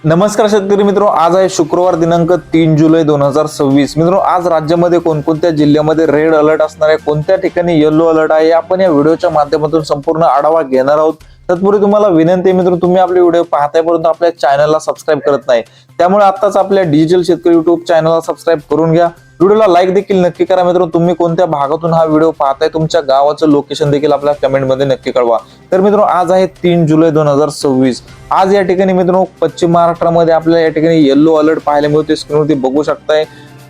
नमस्कार शेतकरी मित्रो, आज आहे शुक्रवार दिनांक 3 जुलै 2026। मित्रो, आज राज्यामध्ये कोणकोणत्या जिल्ह्यामध्ये रेड अलर्ट असणार आहे, कोणत्या ठिकाणी येलो अलर्ट आहे, आपण या व्हिडिओच्या माध्यमातून संपूर्ण आढावा घेणार आहोत। तत्पूर्वी तुम्हाला विनंती आहे मित्रो, तुम्ही आपले व्हिडिओ पाहताय परंतु आपल्या चॅनलला सबस्क्राईब करत नाही, त्यामुळे आताच आपल्या डिजिटल शेतकरी युट्यूब चॅनलला सबस्क्राईब करून घ्या। व्हिडिओला लाईक देखील नक्की करा मित्रो। तुम्ही कोणत्या भागातून हा व्हिडिओ पाहताय, तुमच्या गावाचं लोकेशन देखील आपल्या कमेंट मध्ये नक्की कळवा। तर मित्रो, आज आहे 3 जुलै 2026। आज या ठिकाणी मित्रो पश्चिम महाराष्ट्रामध्ये आपल्याला या ठिकाणी येलो अलर्ट पाहायला मिळते। स्क्रीनवरती बघू शकताय,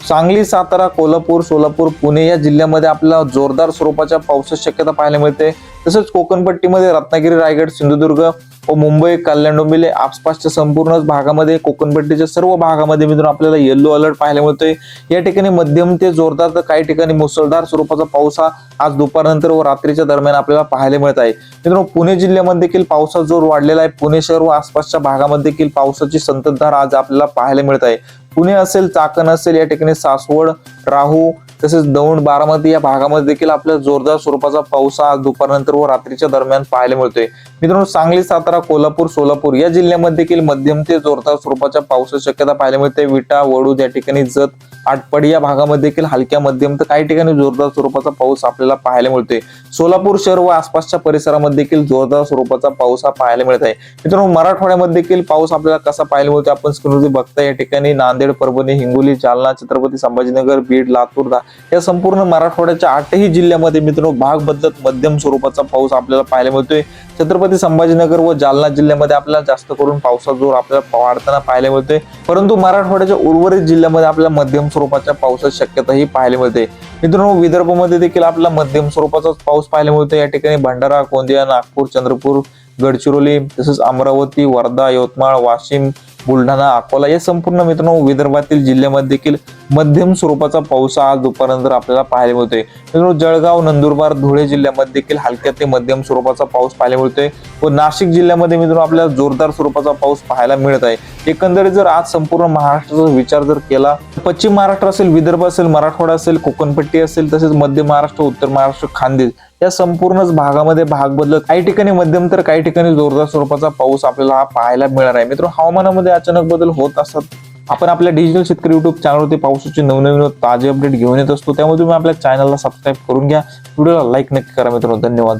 सांगली, सातारा, कोल्हापूर, सोलापूर, पुणे या जिल्ह्यामध्ये आपल्याला जोरदार स्वरूपाच्या पावसाची शक्यता पाहायला मिळते। तसेच कोकणपट्टीमध्ये रत्नागिरी, रायगड, सिंधुदुर्ग व मुंबई, कल्याण, डोंबिवली आसपासच्या संपूर्ण भागामध्ये, कोकणपट्टीच्या सर्व भागामध्ये मित्रांनो आपल्याला येलो अलर्ट पाहायला मिळतोय। या ठिकाणी मध्यम ते जोरदार तर काही ठिकाणी मुसळधार स्वरूपाचा पाऊस हा आज दुपारनंतर व रात्रीच्या दरम्यान आपल्याला पाहायला मिळत आहे। मित्रांनो, पुणे जिल्ह्यामध्ये देखील पावसाचा जोर वाढलेला आहे। पुणे शहर व आसपासच्या भागामध्ये देखील पावसाची संततधार आज आपल्याला पाहायला मिळत आहे। पुणे असेल, चाकण असेल, या ठिकाणी सासवड, राहू तसेच दौंड, बारामती या भागामध्ये देखील आपल्याला जोरदार स्वरूपाचा पाऊस आज दुपारनंतर व रात्रीच्या दरम्यान पाहायला मिळतोय। मित्रांनो, सांगली, सातारा, कोल्हापूर, सोलापूर या जिल्ह्यामध्ये देखील मध्यम ते जोरदार स्वरूपाच्या पावसाची शक्यता पाहायला मिळते। विटा, वडूद या ठिकाणी, जत, आटपाडी या भागामध्ये देखील हलक्या मध्यम तर काही ठिकाणी जोरदार स्वरूपाचा पाऊस आपल्याला पाहायला मिळतोय। सोलापूर शहर व आसपासच्या परिसरामध्ये देखील जोरदार स्वरूपाचा पाऊस हा पाहायला मिळत आहे। मित्रांनो, मराठवाड्यामध्ये देखील पाऊस आपल्याला कसा पाहायला मिळतो आपण स्क्रीनवरती बघताय। या ठिकाणी नांदेड, परभणी, हिंगोली, जालना, छत्रपती संभाजीनगर, बीड, लातूर या संपूर्ण मराठवाड्याच्या 8ही जिल्ह्यामध्ये मित्रांनो भाग बदलत मध्यम स्वरूपाचा पाऊस आपल्याला पाहायला मिळतोय। छत्रपती संभाजीनगर व जालना जिल्ह्यामध्ये आपल्याला जास्त करून पावसाचा जोर आपल्याला वाढताना पाहायला मिळतोय, परंतु मराठवाड्याच्या उर्वरित जिल्ह्यामध्ये आपल्याला मध्यम स्वरूपाच्या पावसाची शक्यताही पाहायला मिळते। मित्रांनो, विदर्भामध्ये देखील आपल्याला मध्यम स्वरूपाचा पाऊस पाहायला मिळतो। या ठिकाणी भंडारा, गोंदिया, नागपूर, चंद्रपूर, गडचिरोली तसेच अमरावती, वर्धा, यवतमाळ, वाशिम, बुलढाणा, अकोला या संपूर्ण मित्रांनो विदर्भातील जिल्ह्यामध्ये देखील मध्यम स्वरूपाचा पाऊस आज दुपारनंतर आपल्याला पाहायला मिळतोय। मित्रांनो, जळगाव, नंदुरबार, धुळे जिल्ह्यामध्ये देखील हलक्या ते मध्यम स्वरूपाचा पाऊस पाहायला मिळतोय व नाशिक जिल्ह्यामध्ये मित्रांनो आपल्याला जोरदार स्वरूपाचा पाऊस पाहायला मिळत आहे। एकंदरीत जर आज संपूर्ण महाराष्ट्राचा विचार जर केला, पश्चिम महाराष्ट्र असेल, विदर्भ असेल, मराठवाडा असेल, कोकणपट्टी असेल, तसेच मध्य महाराष्ट्र, उत्तर महाराष्ट्र, खानदेश या संपूर्णच भागामध्ये भाग बदलत काही ठिकाणी मध्यम तर काही ठिकाणी जोरदार स्वरूपाचा पाऊस आपल्याला हा पाहायला मिळणार आहे। मित्रांनो, हवामानामध्ये अचानक बदल होत असतात। आपण आपल्या डिजिटल शेतकरी युट्यूब चॅनलवरती पावसाचे नवनवीन ताजे अपडेट घेऊन येत असतो, त्यामुळे तुम्ही आपल्या चॅनलला सबस्क्राईब करून घ्या। व्हिडिओला लाईक नक्की करा मित्रांनो। धन्यवाद।